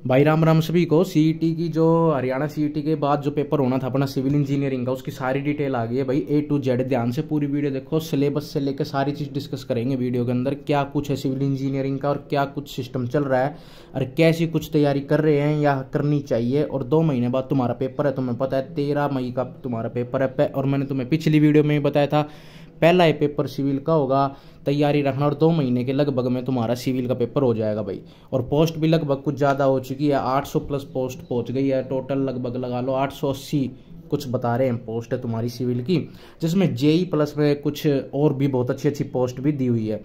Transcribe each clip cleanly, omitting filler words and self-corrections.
भाई राम राम सभी को। सीईटी की जो हरियाणा सीईटी के बाद जो पेपर होना था अपना सिविल इंजीनियरिंग का, उसकी सारी डिटेल आ गई है भाई, A to Z। ध्यान से पूरी वीडियो देखो, सिलेबस से लेकर सारी चीज़ डिस्कस करेंगे वीडियो के अंदर। क्या कुछ है सिविल इंजीनियरिंग का और क्या कुछ सिस्टम चल रहा है और कैसी कुछ तैयारी कर रहे हैं या करनी चाहिए। और 2 महीने बाद तुम्हारा पेपर है, तुम्हें पता है 13 मई का तुम्हारा पेपर है। और मैंने तुम्हें पिछली वीडियो में ही बताया था पहला ये पेपर सिविल का होगा, तैयारी रखना। और 2 महीने के लगभग में तुम्हारा सिविल का पेपर हो जाएगा भाई। और पोस्ट भी लगभग कुछ ज़्यादा हो चुकी है, 800 प्लस पोस्ट पहुंच गई है। टोटल लगभग लगा लो 880 कुछ बता रहे हैं पोस्ट है तुम्हारी सिविल की, जिसमें जेई प्लस में कुछ और भी बहुत अच्छी अच्छी पोस्ट भी दी हुई है।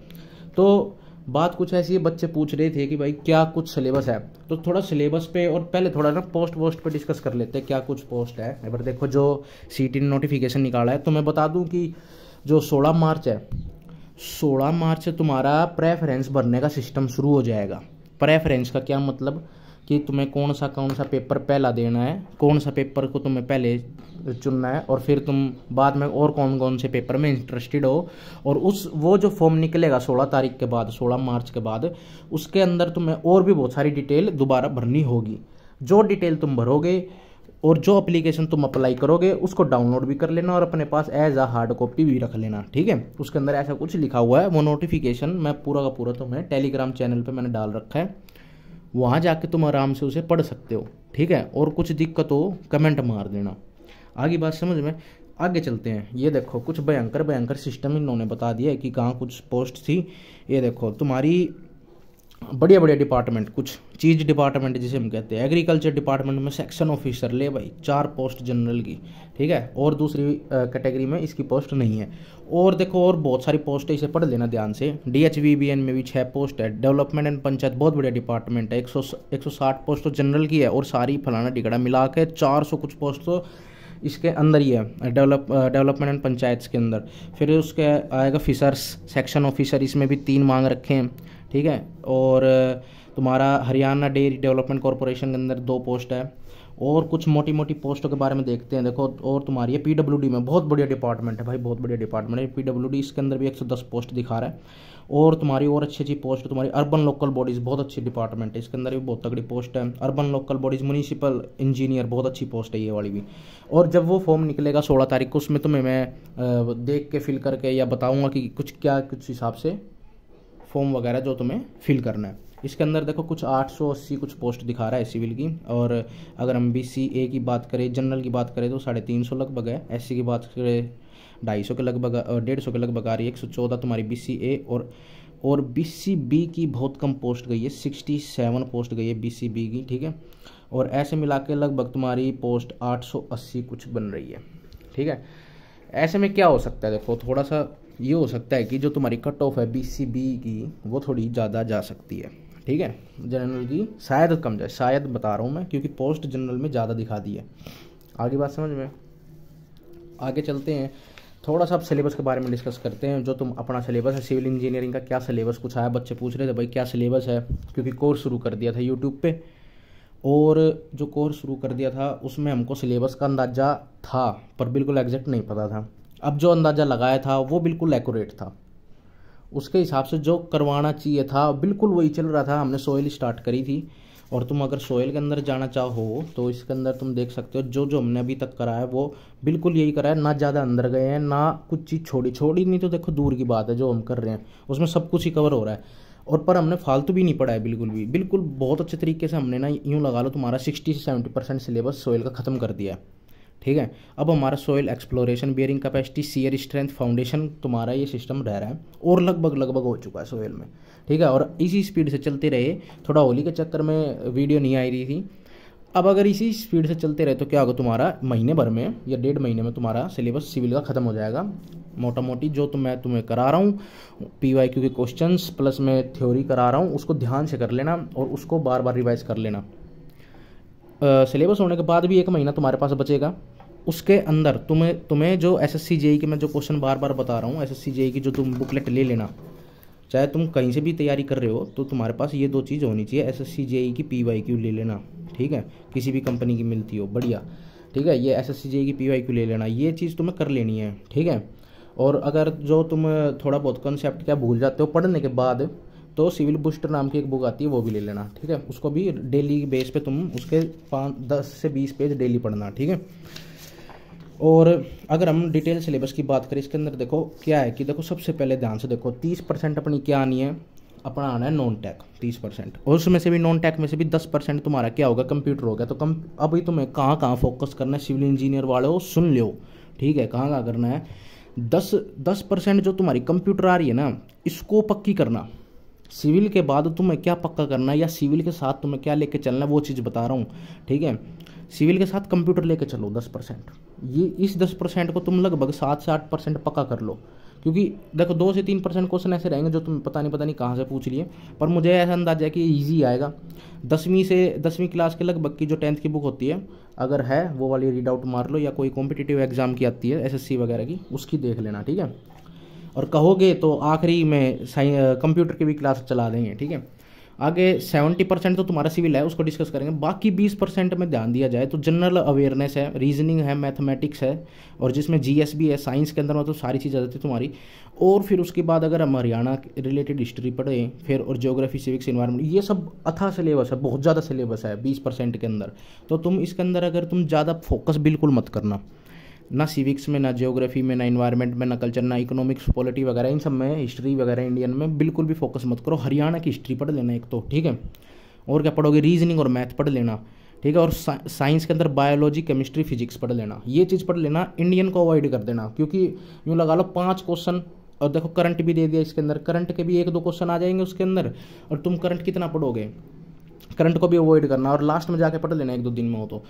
तो बात कुछ ऐसी है, बच्चे पूछ रहे थे कि भाई क्या कुछ सिलेबस है, तो थोड़ा सिलेबस पे और पहले थोड़ा ना पोस्ट पे डिस्कस कर लेते हैं क्या कुछ पोस्ट है। एक बार देखो जो सीईटी ने नोटिफिकेशन निकाला है, तो मैं बता दूं कि जो 16 मार्च है, 16 मार्च से तुम्हारा प्रेफरेंस भरने का सिस्टम शुरू हो जाएगा। प्रेफरेंस का क्या मतलब कि तुम्हें कौन सा पेपर पहला देना है, कौन सा पेपर को तुम्हें पहले चुनना है, और फिर तुम बाद में और कौन कौन से पेपर में इंटरेस्टेड हो। और वो जो फॉर्म निकलेगा 16 तारीख के बाद, 16 मार्च के बाद, उसके अंदर तुम्हें और भी बहुत सारी डिटेल दोबारा भरनी होगी। जो डिटेल तुम भरोगे और जो एप्लीकेशन तुम अप्लाई करोगे उसको डाउनलोड भी कर लेना और अपने पास एज अ हार्ड कॉपी भी रख लेना, ठीक है। उसके अंदर ऐसा कुछ लिखा हुआ है, वो नोटिफिकेशन मैं पूरा का पूरा तुम्हें टेलीग्राम चैनल पे मैंने डाल रखा है, वहाँ जाके तुम आराम से उसे पढ़ सकते हो, ठीक है। और कुछ दिक्कत हो कमेंट मार देना। आगे बात समझ में, आगे चलते हैं। ये देखो कुछ भयंकर सिस्टम इन्होंने बता दिया है कि कहाँ कुछ पोस्ट थी। ये देखो तुम्हारी बढ़िया डिपार्टमेंट, कुछ चीज़ डिपार्टमेंट जिसे हम कहते हैं, एग्रीकल्चर डिपार्टमेंट में सेक्शन ऑफिसर ले भाई 4 पोस्ट जनरल की, ठीक है। और दूसरी कैटेगरी में इसकी पोस्ट नहीं है। और देखो और बहुत सारी पोस्ट है, इसे पढ़ लेना ध्यान से। DHVBN में भी 6 पोस्ट है। डेवलपमेंट एंड पंचायत बहुत बढ़िया डिपार्टमेंट है, 160 पोस्ट तो जनरल की है, और सारी फलाना टिकड़ा मिला के 400 कुछ पोस्ट तो इसके अंदर ही है, डेवलपमेंट एंड पंचायत के अंदर। फिर उसके आएगा फिशर्स सेक्शन ऑफिसर, इसमें भी 3 मांग रखे हैं, ठीक है। और तुम्हारा हरियाणा डेयरी डेवलपमेंट कॉरपोरेशन के अंदर 2 पोस्ट है। और कुछ मोटी पोस्टों के बारे में देखते हैं। देखो और तुम्हारी है PWD में, बहुत बढ़िया डिपार्टमेंट है भाई, बहुत बढ़िया डिपार्टमेंट है PWD। इसके अंदर भी 110 पोस्ट दिखा रहा है। और तुम्हारी और अच्छी पोस्ट तुम्हारी अर्बन लोकल बॉडीज़, बहुत अच्छी डिपार्टमेंट है, इसके अंदर भी बहुत तगड़ी पोस्ट है। Urban local bodies municipal engineer, बहुत अच्छी पोस्ट है ये वाली भी। और जब वो फॉर्म निकलेगा 16 तारीख को, उसमें तुम्हें मैं देख के फिल करके या बताऊँगा कि कुछ हिसाब से फॉर्म वगैरह जो तुम्हें फिल करना है। इसके अंदर देखो कुछ 880 कुछ पोस्ट दिखा रहा है सिविल की। और अगर हम BCA की बात करें, जनरल की बात करें तो 350 लगभग है। SC की बात करें 250 के लगभग, 150 के लगभग आ रही है। 114 तुम्हारी BCA। और BCB की बहुत कम पोस्ट गई है, 67 पोस्ट गई है BCB की, ठीक है। और ऐसे मिला के लगभग तुम्हारी पोस्ट 880 कुछ बन रही है, ठीक है। ऐसे में क्या हो सकता है, देखो थोड़ा सा ये हो सकता है कि जो तुम्हारी कट ऑफ है BCB की वो थोड़ी ज़्यादा जा सकती है, ठीक है। जनरल की शायद कम जाए, शायद बता रहा हूँ मैं, क्योंकि पोस्ट जनरल में ज़्यादा दिखा दी है। आगे बात समझ में, आगे चलते हैं। थोड़ा सा अब सिलेबस के बारे में डिस्कस करते हैं। जो तुम अपना सिलेबस है सिविल इंजीनियरिंग का, क्या सिलेबस कुछ आया, बच्चे पूछ रहे थे भाई क्या सिलेबस है, क्योंकि कोर्स शुरू कर दिया था यूट्यूब पे। और जो कोर्स शुरू कर दिया था उसमें हमको सिलेबस का अंदाज़ा था, पर बिल्कुल एग्जैक्ट नहीं पता था। अब जो अंदाज़ा लगाया था वो बिल्कुल एक्यूरेट था, उसके हिसाब से जो करवाना चाहिए था बिल्कुल वही चल रहा था। हमने सोयल स्टार्ट करी थी, और तुम अगर सोयल के अंदर जाना चाहो तो इसके अंदर तुम देख सकते हो जो हमने अभी तक करा है वो बिल्कुल यही करा है। ना ज़्यादा अंदर गए हैं, ना कुछ चीज़ छोड़ी नहीं, तो देखो दूर की बात है, जो हम कर रहे हैं उसमें सब कुछ ही कवर हो रहा है। और पर हमने फालतू भी नहीं पढ़ा है बिल्कुल बहुत अच्छे तरीके से हमने ना यूँ लगा लो तुम्हारा 60 से 70% सिलेबस सोयल का ख़त्म कर दिया है, ठीक है। अब हमारा soil exploration, bearing capacity, shear strength, foundation, तुम्हारा ये सिस्टम रह रहा है और लगभग हो चुका है सोयल में, ठीक है। और इसी स्पीड से चलते रहे, थोड़ा होली के चक्कर में वीडियो नहीं आई रही थी। अब अगर इसी स्पीड से चलते रहे तो क्या होगा, तुम्हारा महीने भर में या 1.5 महीने में तुम्हारा सिलेबस सिविल का ख़त्म हो जाएगा मोटा मोटी। जो मैं तुम्हें करा रहा हूँ PYQ के क्वेश्चंस प्लस मैं थ्योरी करा रहा हूँ, उसको ध्यान से कर लेना और उसको बार बार रिवाइज कर लेना। सिलेबस होने के बाद भी 1 महीना तुम्हारे पास बचेगा। उसके अंदर तुम्हें जो SSC JEE के मैं जो क्वेश्चन बार बार बता रहा हूँ, SSC JEE की जो तुम बुकलेट ले लेना, चाहे तुम कहीं से भी तैयारी कर रहे हो तो तुम्हारे पास ये 2 चीज़ होनी चाहिए। SSC JEE की PYQ ले लेना, ठीक है, किसी भी कंपनी की मिलती हो बढ़िया, ठीक है। ये SSC JEE की PYQ ले लेना, ये चीज़ तुम्हें कर लेनी है, ठीक है। और अगर जो तुम थोड़ा बहुत कंसेप्ट क्या भूल जाते हो पढ़ने के बाद, तो सिविल बूस्टर नाम की एक बुक आती है, वो भी ले लेना, ठीक है। उसको भी डेली बेस पे तुम उसके 10 से 20 पेज डेली पढ़ना, ठीक है। और अगर हम डिटेल सिलेबस की बात करें इसके अंदर देखो क्या है कि देखो सबसे पहले ध्यान से देखो 30% अपनी क्या आनी है, अपना आना है नॉन टैक 30%, और उसमें से भी नॉन टैक में से भी 10% तुम्हारा क्या होगा, कंप्यूटर होगा। तो अभी तुम्हें कहाँ कहाँ फोकस करना है सिविल इंजीनियर वालों, सुन लो, ठीक है। कहाँ कहाँ करना है, 10% जो तुम्हारी कंप्यूटर आ रही है ना, इसको पक्की करना। सिविल के बाद तुम्हें क्या पक्का करना है या सिविल के साथ तुम्हें क्या लेके चलना है वो चीज़ बता रहा हूँ, ठीक है। सिविल के साथ कंप्यूटर लेके चलो 10%, ये इस 10% को तुम लगभग 7 से 8% पक्का कर लो, क्योंकि देखो 2 से 3% क्वेश्चन ऐसे रहेंगे जो तुम पता नहीं कहाँ से पूछ लिए, पर मुझे ऐसा अंदाजा है कि ईजी आएगा। 10वीं क्लास के लगभग की जो 10th की बुक होती है, अगर है वो वाली रीड आउट मार लो, या कोई कॉम्पिटिटिव एग्जाम की आती है SSC वगैरह की, उसकी देख लेना, ठीक है। और कहोगे तो आखिरी में कंप्यूटर की भी क्लास चला देंगे, ठीक है। आगे 70% तो तुम्हारा सिविल है, उसको डिस्कस करेंगे। बाकी 20% में ध्यान दिया जाए तो जनरल अवेयरनेस है, रीजनिंग है, मैथमेटिक्स है, और जिसमें GS भी है, साइंस के अंदर मतलब सारी चीज़ आ जाती है तुम्हारी। और फिर उसके बाद अगर हम हरियाणा रिलेटेड हिस्ट्री पढ़ें फिर, और ज्योग्राफी, सिविक्स, इन्वायरमेंट, ये सब अथा सिलेबस है, बहुत ज़्यादा सिलेबस है 20% के अंदर। तो तुम इसके अंदर अगर तुम ज़्यादा फोकस बिल्कुल मत करना, ना सिविक्स में, ना ज्योग्राफी में, ना इन्वायरमेंट में, ना कल्चर, ना इकोनॉमिक्स, पॉलिटी वगैरह, इन सब में, हिस्ट्री वगैरह इंडियन में बिल्कुल भी फोकस मत करो। हरियाणा की हिस्ट्री पढ़ लेना एक तो, ठीक है। और क्या पढ़ोगे, रीजनिंग और मैथ पढ़ लेना, ठीक है। और साइंस के अंदर बायोलॉजी, केमिस्ट्री, फिजिक्स पढ़ लेना, ये चीज़ पढ़ लेना। इंडियन को अवॉइड कर देना, क्योंकि यूँ लगा लो 5 क्वेश्चन, और देखो करंट भी दे दिया इसके अंदर, करंट के भी 1-2 क्वेश्चन आ जाएंगे उसके अंदर, और तुम करंट कितना पढ़ोगे, करंट को भी अवॉइड करना, और लास्ट में जाके पढ़ लेना 1-2 दिन में हो तो।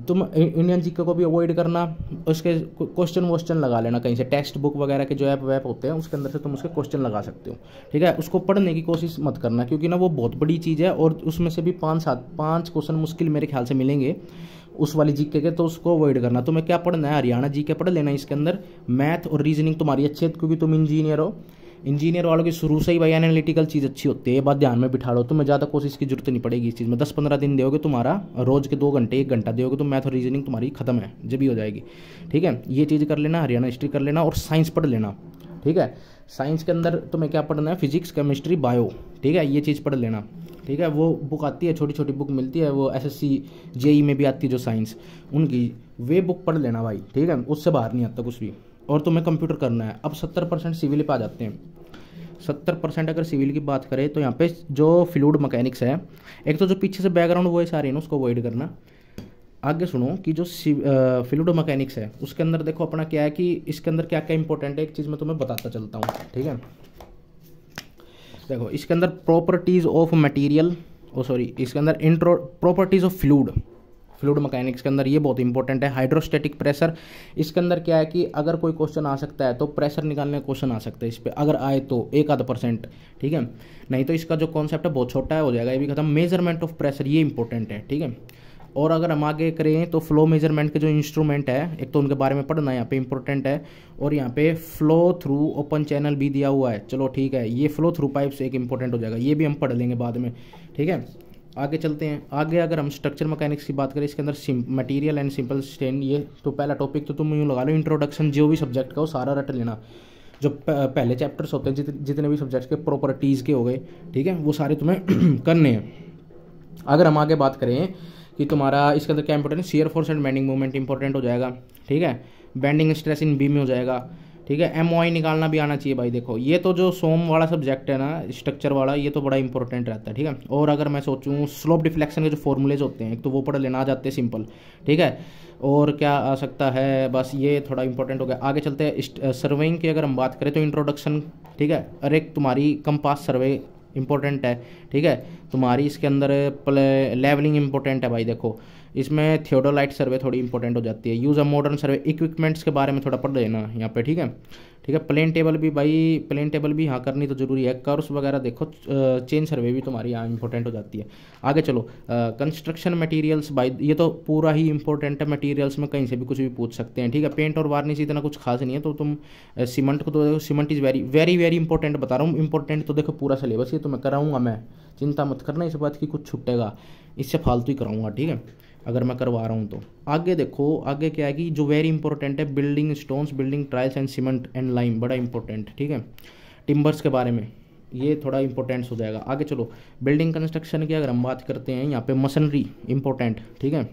तुम इंडियन जीके को भी अवॉइड करना, उसके क्वेश्चन लगा लेना कहीं से, टेक्स्ट बुक वगैरह के जो ऐप वैप होते हैं उसके अंदर से तुम उसके क्वेश्चन लगा सकते हो, ठीक है। उसको पढ़ने की कोशिश मत करना, क्योंकि ना वो बहुत बड़ी चीज़ है, और उसमें से भी 5 क्वेश्चन मुश्किल मेरे ख्याल से मिलेंगे उस वाली जीके के, तो उसको अवॉइड करना। तुम्हें क्या पढ़ना है, हरियाणा जीके पढ़ लेना, इसके अंदर मैथ और रीजनिंग तुम्हारी अच्छी है, क्योंकि तुम इंजीनियर हो। इंजीनियर वालों की शुरू से ही भाई एनालिटिकल चीज़ अच्छी होती है, ये बात ध्यान में बिठा लो। तुम्हें ज़्यादा कोशिश की जरूरत नहीं पड़ेगी इस चीज़ में। 10-15 दिन दोगे तुम्हारा, रोज़ के 2 घंटे 1 घंटा दोगे तो मैथ और रीजनिंग तुम्हारी खत्म है, जब भी हो जाएगी, ठीक है। ये चीज़ कर लेना, हरियाणा हिस्ट्री कर लेना, और साइंस पढ़ लेना, ठीक है। साइंस के अंदर तुम्हें क्या पढ़ना है, फिजिक्स, केमिस्ट्री, बायो, ठीक है, ये चीज़ पढ़ लेना, ठीक है। वो बुक आती है, छोटी छोटी बुक मिलती है, वो SSC JEE में भी आती है जो साइंस, उनकी वे बुक पढ़ लेना भाई, ठीक है। उससे बाहर नहीं आता कुछ भी। और तुम्हें कंप्यूटर करना है। अब 70% सिविल पे आ जाते हैं। 70% अगर सिविल की बात करें तो यहाँ पे जो फ्लूइड मैकेनिक्स है, एक तो जो पीछे से बैकग्राउंड वॉइस आ रही है ना, उसको अवॉइड करना। आगे सुनो कि जो फ्लूइड मैकेनिक्स है उसके अंदर देखो अपना क्या है कि इसके अंदर क्या क्या इंपॉर्टेंट है, एक चीज़ मैं तुम्हें बताता चलता हूँ, ठीक है। देखो इसके अंदर प्रॉपर्टीज़ ऑफ मटेरियल, इसके अंदर प्रॉपर्टीज़ ऑफ फ्लूइड मैकेनिक्स के अंदर ये बहुत इंपॉर्टेंट है। हाइड्रोस्टैटिक प्रेशर, इसके अंदर क्या है कि अगर कोई क्वेश्चन आ सकता है तो प्रेशर निकालने का क्वेश्चन आ सकता है इस पर, अगर आए तो 1-8%, ठीक है। नहीं तो इसका जो कॉन्सेप्ट है बहुत छोटा है, हो जाएगा ये भी खत्म। मेजरमेंट ऑफ प्रेशर, ये इंपॉर्टेंट है, ठीक है। और अगर हम आगे करें तो फ्लो मेजरमेंट के जो इंस्ट्रूमेंट है, एक तो उनके बारे में पढ़ना यहाँ पे इंपॉर्टेंट है। और यहाँ पे फ्लो थ्रू ओपन चैनल भी दिया हुआ है, चलो ठीक है, ये फ्लो थ्रू पाइप्स एक इंपॉर्टेंट हो जाएगा, ये भी हम पढ़ लेंगे बाद में, ठीक है। आगे चलते हैं। आगे अगर हम स्ट्रक्चर मैकेनिक्स की बात करें, इसके अंदर मटेरियल एंड सिंपल स्ट्रेन, ये तो पहला टॉपिक तो तुम यूँ लगा लो इंट्रोडक्शन, जो भी सब्जेक्ट का वो सारा रट लेना। जो पहले चैप्टर्स होते हैं जितने भी सब्जेक्ट्स के प्रॉपर्टीज़ के हो गए, ठीक है, वो सारे तुम्हें करने हैं। अगर हम आगे बात करें कि तुम्हारा इसके अंदर क्या इंपॉर्टेंट है, shear force and bending movement important हो जाएगा, ठीक है। बेंडिंग स्ट्रेस इन बीम में हो जाएगा, ठीक है। MOI निकालना भी आना चाहिए भाई। देखो ये तो जो सोम वाला सब्जेक्ट है ना, स्ट्रक्चर वाला, ये तो बड़ा इंपॉर्टेंट रहता है, ठीक है। और अगर मैं सोचूं स्लोप डिफ्लेक्शन के जो फॉर्मूलेज होते हैं, एक तो वो पढ़ लेना, आ जाते हैं सिंपल, ठीक है। और क्या आ सकता है, बस ये थोड़ा इंपॉर्टेंट हो गया। आगे चलते हैं। सर्वेइंग की अगर हम बात करें तो इंट्रोडक्शन, ठीक है। और एक तुम्हारी कंपास सर्वे इंपॉर्टेंट है, ठीक है। तुम्हारी इसके अंदर लेवलिंग इंपॉर्टेंट है भाई। देखो इसमें थियोडोलाइट सर्वे थोड़ी इंपॉर्टेंट हो जाती है। Use of modern survey, equipments के बारे में थोड़ा पढ़ लेना यहाँ पे, ठीक है, ठीक है। प्लेन टेबल भी भाई, प्लेन टेबल भी हाँ करनी तो जरूरी है। कर्व्स वगैरह देखो, चेन सर्वे भी तुम्हारी यहाँ इंपॉर्टेंट हो जाती है। आगे चलो, कंस्ट्रक्शन मटेरियल्स भाई, ये तो पूरा ही इंपॉर्टेंट है। मटेरियल्स में कहीं से भी कुछ भी पूछ सकते हैं, ठीक है। पेंट और वार्निश इतना कुछ खास नहीं है, तो तुम सीमेंट को तो, cement is very very very important बता रहा हूँ। इंपॉर्टेंट तो देखो पूरा सिलेबस ये तो मैं कराऊंगा, मैं चिंता मत करना इस बात की कुछ छुटेगा, इससे फालतू ही कराऊंगा, ठीक है, अगर मैं करवा रहा हूँ तो। आगे देखो, आगे क्या है कि जो वेरी इंपॉर्टेंट है, building stones, building trials and cement and lime, बड़ा इंपॉर्टेंट, ठीक है। टिम्बर्स के बारे में, ये थोड़ा इंपॉर्टेंस हो जाएगा। आगे चलो, बिल्डिंग कंस्ट्रक्शन की अगर हम बात करते हैं, यहाँ पे मशीनरी इंपॉर्टेंट, ठीक है,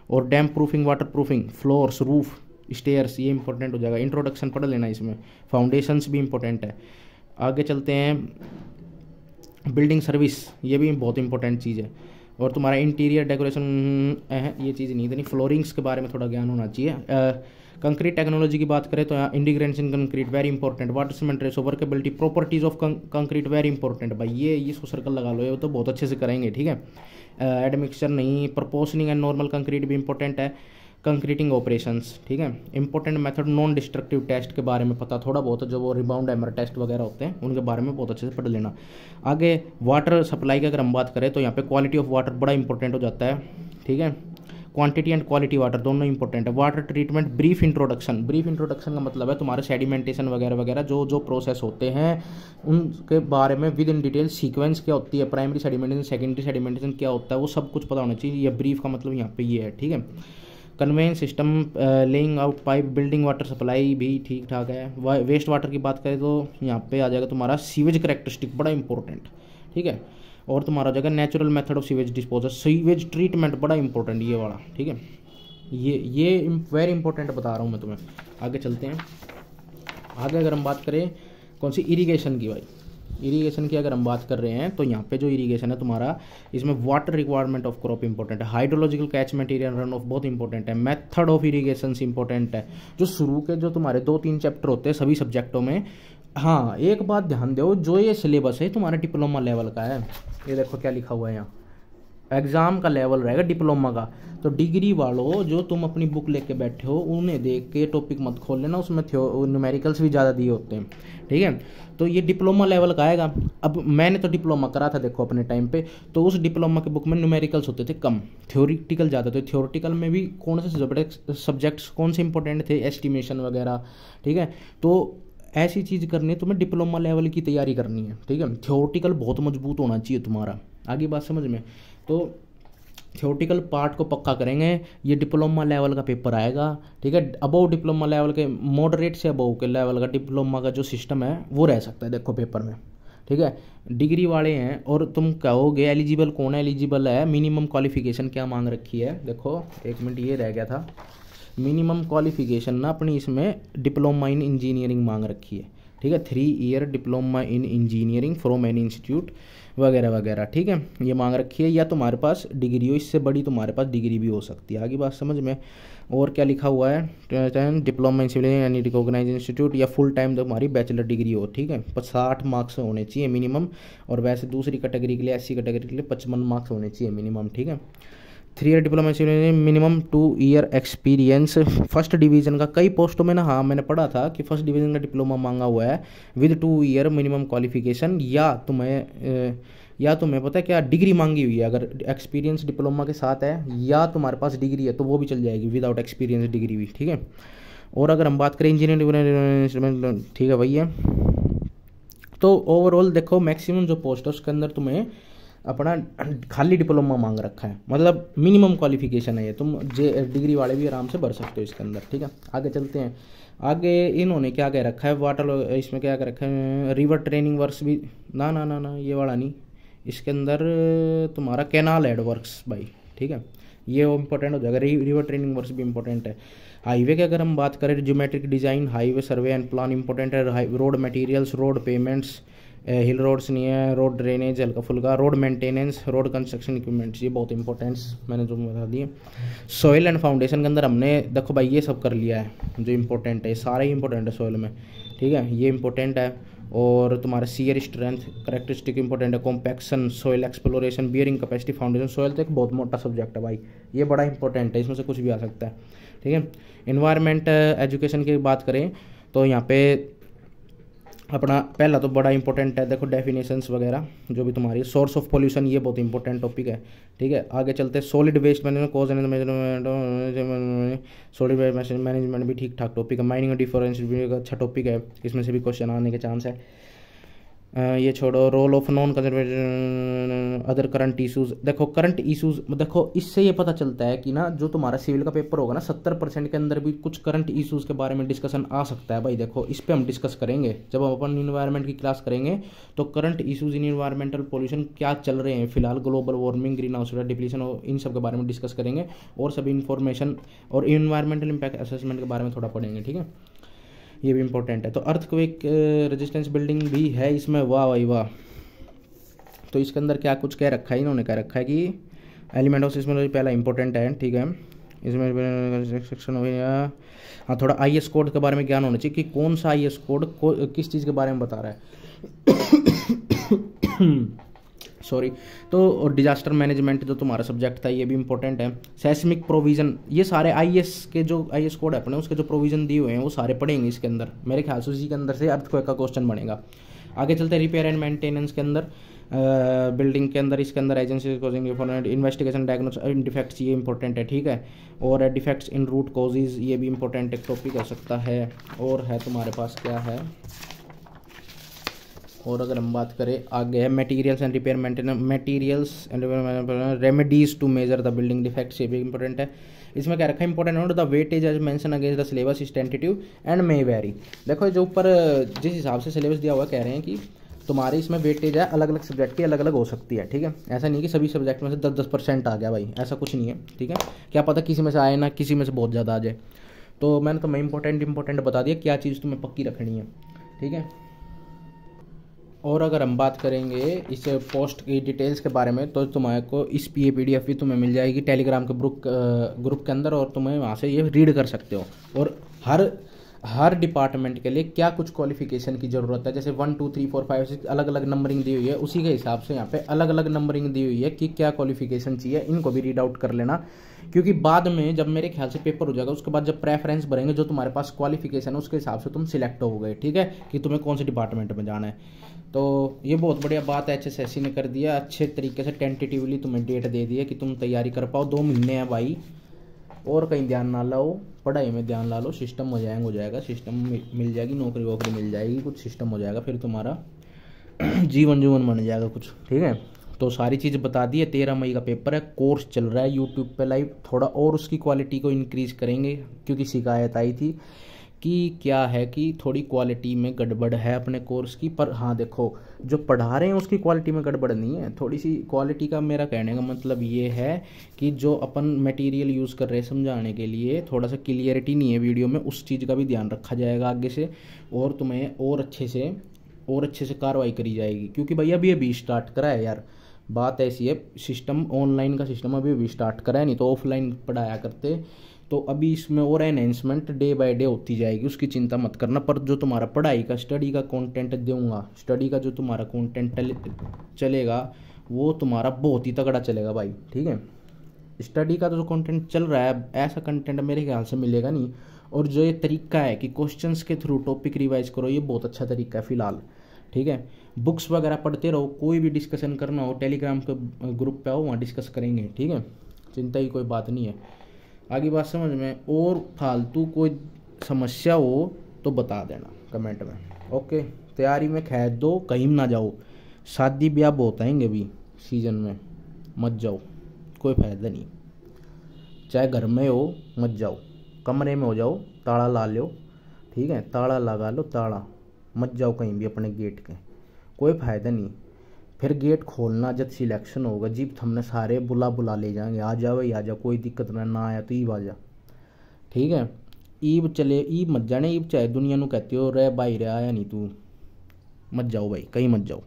और dam proofing, water proofing, floors, roof, stairs, ये इंपॉर्टेंट हो जाएगा। इंट्रोडक्शन पढ़ लेना इसमें, फाउंडेशंस भी इंपॉर्टेंट है। आगे चलते हैं, बिल्डिंग सर्विस, ये भी बहुत इंपॉर्टेंट चीज़ है। और तुम्हारा इंटीरियर डेकोरेशन है, ये चीज़ नहीं देनी। फ्लोरिंग्स के बारे में थोड़ा ज्ञान होना चाहिए। कंक्रीट टेक्नोलॉजी की बात करें तो यहाँ integrated in concrete very important. Water cement ratio, workability, properties of concrete very important. भाई ये इसको सर्कल लगा लो, ये तो बहुत अच्छे से करेंगे, ठीक है। एडमिक्सचर नहीं, प्रपोर्शनिंग एंड नॉर्मल कंक्रीट भी इंपॉर्टेंट है। कंक्रीटिंग ऑपरेशंस, ठीक है। Important method, non destructive test के बारे में पता थोड़ा बहुत, जो वो रिबाउंड हैमर टेस्ट वगैरह होते हैं उनके बारे में बहुत अच्छे से पढ़ लेना। आगे वाटर सप्लाई की अगर हम बात करें तो यहाँ पे क्वालिटी ऑफ वाटर बड़ा इंपॉर्टेंट हो जाता है, ठीक है। क्वांटिटी एंड क्वालिटी वाटर दोनों इंपॉर्टेंट है। Water treatment, brief introduction, brief introduction का मतलब है तुम्हारे सेडिमेंटेशन वगैरह वगैरह जो प्रोसेस होते हैं उनके बारे में विद इन डिटेल, सीक्वेंस क्या होती है, प्राइमरी सेडिमेंटेशन, सेकेंडरी सेडिमेंटेशन क्या होता है, वो सब कुछ पता होना चाहिए। ये ब्रीफ का मतलब यहाँ पे ये है, ठीक है। Conveyance system, laying out pipe, building water supply भी ठीक ठाक है। वेस्ट वाटर की बात करें तो यहाँ पे आ जाएगा तुम्हारा सीवेज करेक्टरिस्टिक, बड़ा इंपॉर्टेंट, ठीक है। और तुम्हारा आ जाएगा natural method of sewage disposal, sewage treatment बड़ा इंपॉर्टेंट ये वाला, ठीक है। ये वेरी इंपॉर्टेंट बता रहा हूँ मैं तुम्हें। आगे चलते हैं। आगे अगर हम बात करें कौन सी, इरीगेशन की। भाई इरीगेशन की अगर हम बात कर रहे हैं तो यहाँ पे जो इरीगेशन है तुम्हारा, इसमें water requirement of crop important है। Hydrological catchment area run off बहुत इंपॉर्टेंट है। मेथड ऑफ इरीगेशन इंपॉर्टेंट है। जो शुरू के जो तुम्हारे 2-3 चैप्टर होते हैं सभी सब्जेक्टों में। हाँ, एक बात ध्यान दो, जो ये सिलेबस है तुम्हारा डिप्लोमा लेवल का है। ये देखो क्या लिखा हुआ है यहाँ, एग्जाम का लेवल रहेगा डिप्लोमा का। तो डिग्री वालों जो तुम अपनी बुक लेके बैठे हो उन्हें देख के टॉपिक मत खोल लेना, उसमें न्यूमेरिकल्स भी ज़्यादा दिए होते हैं, ठीक है। तो ये डिप्लोमा लेवल का आएगा। अब मैंने तो डिप्लोमा करा था देखो अपने टाइम पे, तो उस डिप्लोमा के बुक में न्यूमेरिकल्स होते थे कम, थ्योरिटिकल ज़्यादा थे। थ्योरिटिकल में भी कौन से सब्जेक्ट्स कौन से इंपॉर्टेंट थे, एस्टिमेशन वगैरह, ठीक है। तो ऐसी चीज़ करनी है तुम्हें, डिप्लोमा लेवल की तैयारी करनी है, ठीक है। थ्योरिटिकल बहुत मजबूत होना चाहिए तुम्हारा, आगे बात समझ में। तो थ्योरेटिकल पार्ट को पक्का करेंगे, ये डिप्लोमा लेवल का पेपर आएगा, ठीक है। अबव डिप्लोमा लेवल के, मॉडरेट से अबव के लेवल का डिप्लोमा का जो सिस्टम है वो रह सकता है देखो पेपर में, ठीक है। डिग्री वाले हैं और तुम कहोगे एलिजिबल कौन है, एलिजिबल है। मिनिमम क्वालिफिकेशन क्या मांग रखी है, देखो एक मिनट ये रह गया था। मिनिमम क्वालिफिकेशन ना अपनी इसमें डिप्लोमा इन इंजीनियरिंग मांग रखी है, ठीक है। 3 year diploma in engineering from any institute वगैरह वगैरह, ठीक है, ये मांग रखी है। या तुम्हारे पास डिग्री हो, इससे बड़ी तुम्हारे पास डिग्री भी हो सकती है, आगे बात समझ में। और क्या लिखा हुआ है, diploma in civil any recognise institute, या फुल टाइम तुम्हारी बैचलर डिग्री हो, ठीक है। 60 मार्क्स होने चाहिए मिनिमम। और वैसे दूसरी कैटेगरी के लिए, SC कैटेगरी के लिए 55 मार्क्स होने चाहिए मिनिमम, ठीक है। 3 year diploma minimum 2 year experience. First division का कई पोस्टों में ना, हाँ मैंने पढ़ा था कि फर्स्ट डिवीज़न का डिप्लोमा मांगा हुआ है विद 2 ईयर मिनिमम क्वालिफिकेशन। या तुम्हें पता है क्या डिग्री मांगी हुई है, अगर एक्सपीरियंस डिप्लोमा के साथ है या तुम्हारे पास डिग्री है तो वो भी चल जाएगी, विदाउट एक्सपीरियंस डिग्री भी, ठीक है। और अगर हम बात करें इंजीनियरिंग, ठीक है भैया। तो ओवरऑल देखो मैक्सिमम जो पोस्ट है उसके अंदर तुम्हें अपना खाली डिप्लोमा मांग रखा है, मतलब मिनिमम क्वालिफिकेशन है ये। तुम डिग्री वाले भी आराम से भर सकते हो इसके अंदर, ठीक है। आगे चलते हैं। आगे इन्होंने क्या कह रखा है, वाटर, इसमें क्या कह रखा है, रिवर ट्रेनिंग वर्क्स भी, ना ये वाला नहीं, इसके अंदर तुम्हारा कैनाल हेड वर्क्स भाई, ठीक है, ये इंपॉर्टेंट हो जाएगा। रिवर ट्रेनिंग वर्क्स भी इंपॉर्टेंट है। हाईवे की अगर हम बात करें, geometric design, highway survey and plan important है। रोड मटेरियल्स, रोड पेमेंट्स, हिल रोड्स नहीं है, रोड ड्रेनेज हल्का फुल्का, road maintenance, road construction equipments, ये बहुत इंपॉर्टेंट्स मैंने जो बता दिए। सॉइल एंड फाउंडेशन के अंदर हमने देखो भाई ये सब कर लिया है जो इंपॉर्टेंट है, सारे इंपॉर्टेंट है सॉइल में, ठीक है, ये इंपॉर्टेंट है। और तुम्हारा सीयर स्ट्रेंथ करेक्टरिस्टिक इंपॉर्टेंट है। Compaction, soil exploration, bearing capacity, foundation. Soil तो एक बहुत मोटा सब्जेक्ट है भाई, ये बड़ा इंपॉर्टेंट है, इसमें से कुछ भी आ सकता है, ठीक है। इन्वायरमेंट एजुकेशन की बात करें तो यहाँ पे अपना पहला तो बड़ा इंपॉर्टेंट है देखो डेफिनेशंस वगैरह जो भी तुम्हारी। सोर्स ऑफ पोल्यूशन, ये बहुत इंपॉर्टेंट टॉपिक है, ठीक है। आगे चलते हैं solid waste management, cause and measurement, solid waste management भी ठीक ठाक टॉपिक है। माइनिंग और डिफरेंस भी एक अच्छा टॉपिक है, इसमें से भी क्वेश्चन आने के चांस है। ये छोड़ो, role of non conservation other current issues. देखो करंट इशूज़, देखो इससे ये पता चलता है कि ना जो तुम्हारा सिविल का पेपर होगा ना 70% के अंदर भी कुछ करंट इशूज़ के बारे में डिस्कशन आ सकता है भाई। देखो इस पे हम डिस्कस करेंगे जब हम अपन इन्वायरमेंट की क्लास करेंगे, तो current issues in environmental pollution क्या चल रहे हैं फिलहाल, global warming, green house depletion, और इन सब के बारे में डिस्कस करेंगे, और सभी इन्फॉर्मेशन और इन्वायरमेंटल इम्पैक्ट असेसमेंट के बारे में थोड़ा पढ़ेंगे, ठीक है, ये भी इंपॉर्टेंट है। तो अर्थक्वेक रेजिस्टेंस बिल्डिंग भी है इसमें, वाह भाई वाह। तो इसके अंदर क्या कुछ कह रखा है, इन्होंने कह रखा है कि एलिमेंट ऑफ सिस्मोलॉजी पहला इंपॉर्टेंट है, ठीक है। इसमें सेक्शन हो गया, हाँ थोड़ा आईएस कोड के बारे में ज्ञान होना चाहिए कि कौन सा आईएस कोड किस चीज़ के बारे में बता रहा है सॉरी। तो और डिजास्टर मैनेजमेंट जो तुम्हारा सब्जेक्ट था ये भी इंपॉर्टेंट है। सेस्मिक प्रोविजन, ये सारे आईएस के जो आईएस कोड है अपने उसके जो प्रोविजन दिए हुए हैं वो सारे पढ़ेंगे इसके अंदर, मेरे ख्याल से उसी के अंदर से अर्थक्वेक का क्वेश्चन बनेगा। आगे चलते हैं रिपेयर एंड मेंटेनेंस के अंदर, बिल्डिंग के अंदर, इसके अंदर agency causing investigation diagnosis defects, ये इंपॉर्टेंट है, ठीक है। और डिफेक्ट्स इन रूट कॉजेज, ये भी इंपॉर्टेंट एक टॉपिक हो सकता है। और है तुम्हारे पास क्या है, और अगर हम बात करें आगे है materials and repair maintenance, materials and remedies to measure the building defects, ये भी इंपॉर्टेंट है। इसमें क्या रखा है important note, the weightage as mention against the syllabus is tentative and may vary. देखो जो ऊपर जिस हिसाब से सिलेबस दिया हुआ कह रहे हैं कि तुम्हारे इसमें वेटेज है अलग अलग सब्जेक्ट की अलग अलग हो सकती है, ठीक है। ऐसा नहीं कि सभी सब्जेक्ट में से 10-10% आ गया भाई, ऐसा कुछ नहीं है, ठीक है। क्या पता किसी में से आए ना किसी में से बहुत ज़्यादा आ जाए। तो मैंने तुम्हें इंपॉर्टेंट बता दिया क्या चीज़ तुम्हें पक्की रखनी है, ठीक है। और अगर हम बात करेंगे इस पोस्ट की डिटेल्स के बारे में, तो तुम्हारे को इस PDF भी तुम्हें मिल जाएगी टेलीग्राम के ग्रुप के अंदर, और तुम्हें वहाँ से ये रीड कर सकते हो। और हर डिपार्टमेंट के लिए क्या कुछ क्वालिफिकेशन की ज़रूरत है, जैसे 1 2 3 4 5 6 अलग अलग नंबरिंग दी हुई है, उसी के हिसाब से यहाँ पे अलग अलग नंबरिंग दी हुई है कि क्या क्वालिफिकेशन चाहिए, इनको भी रीड आउट कर लेना। क्योंकि बाद में जब मेरे ख्याल से पेपर हो जाएगा उसके बाद जब प्रेफरेंस भरेंगे जो तुम्हारे पास क्वालिफिकेशन है उसके हिसाब से तुम सिलेक्ट हो गए, ठीक है, कि तुम्हें कौन से डिपार्टमेंट में जाना है। तो ये बहुत बढ़िया बात है, HSSC ने कर दिया अच्छे तरीके से, टेंटेटिवली तुम्हें डेट दे दी है कि तुम तैयारी कर पाओ। 2 महीने हैं भाई, और कहीं ध्यान ना लाओ, पढ़ाई में ध्यान ला लो, सिस्टम हो जाएगा, सिस्टम मिल जाएगी, नौकरी वोकरी मिल जाएगी, कुछ सिस्टम हो जाएगा, फिर तुम्हारा जीवन बन जाएगा कुछ, ठीक है। तो सारी चीज़ बता दी है। 13 मई का पेपर है, कोर्स चल रहा है यूट्यूब पे लाइव, थोड़ा और उसकी क्वालिटी को इंक्रीज़ करेंगे क्योंकि शिकायत आई थी कि क्या है कि थोड़ी क्वालिटी में गड़बड़ है अपने कोर्स की। पर हाँ देखो जो पढ़ा रहे हैं उसकी क्वालिटी में गड़बड़ नहीं है, थोड़ी सी क्वालिटी का मेरा कहने का मतलब ये है कि जो अपन मटेरियल यूज़ कर रहे हैं समझाने के लिए थोड़ा सा क्लियरिटी नहीं है वीडियो में, उस चीज़ का भी ध्यान रखा जाएगा आगे से, और तुम्हें और अच्छे से कार्रवाई करी जाएगी। क्योंकि भैया अभी स्टार्ट करा है यार, बात ऐसी है, सिस्टम ऑनलाइन का सिस्टम अभी स्टार्ट करा है, नहीं तो ऑफलाइन पढ़ाया करते। तो अभी इसमें और एनहेंसमेंट डे बाय डे होती जाएगी, उसकी चिंता मत करना। पर जो तुम्हारा पढ़ाई का स्टडी का कंटेंट दूंगा, स्टडी का जो तुम्हारा कंटेंट चलेगा वो तुम्हारा बहुत ही तगड़ा चलेगा भाई, ठीक है। स्टडी का जो कंटेंट चल रहा है ऐसा कंटेंट मेरे ख्याल से मिलेगा नहीं। और जो ये तरीका है कि क्वेश्चंस के थ्रू टॉपिक रिवाइज करो, ये बहुत अच्छा तरीका है फिलहाल, ठीक है। बुक्स वगैरह पढ़ते रहो, कोई भी डिस्कशन करना हो टेलीग्राम के ग्रुप पे आओ, वहाँ डिस्कस करेंगे, ठीक है, चिंता की कोई बात नहीं है। आगे बात समझ में, और फालतू कोई समस्या हो तो बता देना कमेंट में, ओके। तैयारी में खैर दो, कहीं ना जाओ, शादी ब्याह बहुत आएंगे अभी सीजन में, मत जाओ, कोई फ़ायदा नहीं। चाहे घर में हो मत जाओ, कमरे में हो जाओ, ताला ला लो, ठीक है, ताला लगा लो, ताला मत जाओ कहीं भी अपने गेट के, कोई फ़ायदा नहीं। फिर गेट खोलना जब सिलेक्शन होगा, जीप हमने सारे बुला ले जाएंगे, आ जाओ भाई आ जाओ, कोई दिक्कत ना आया तो ईब आ जा, ठीक है। ईब चले, ईब मत जाने, ईब चाहे दुनिया को कहते हो रे भाई रे आया नहीं तू, मत जाओ भाई, कहीं मत जाओ।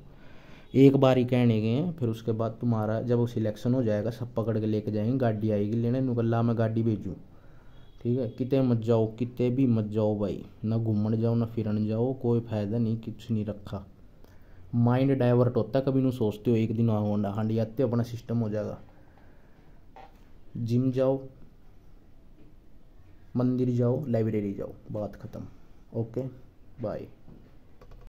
एक बार ही कहने गए, फिर उसके बाद तुम्हारा जब वो सिलेक्शन हो जाएगा सब पकड़ के लेके जाएंगे, गाड़ी आएगी लेने, नुकल्ला मैं गाड़ी भेजूँ, ठीक है। कितने मत जाओ, कितने भी मत जाओ भाई, ना घूमने जाओ ना फिरने जाओ, कोई फ़ायदा नहीं, कुछ नहीं रखा। माइंड डाइवर्ट होता है, कभी नहीं सोचते हो एक दिन हांडी आते अपना सिस्टम हो जाएगा। जिम जाओ, मंदिर जाओ, लाइब्रेरी जाओ, बात ख़त्म, ओके बाय।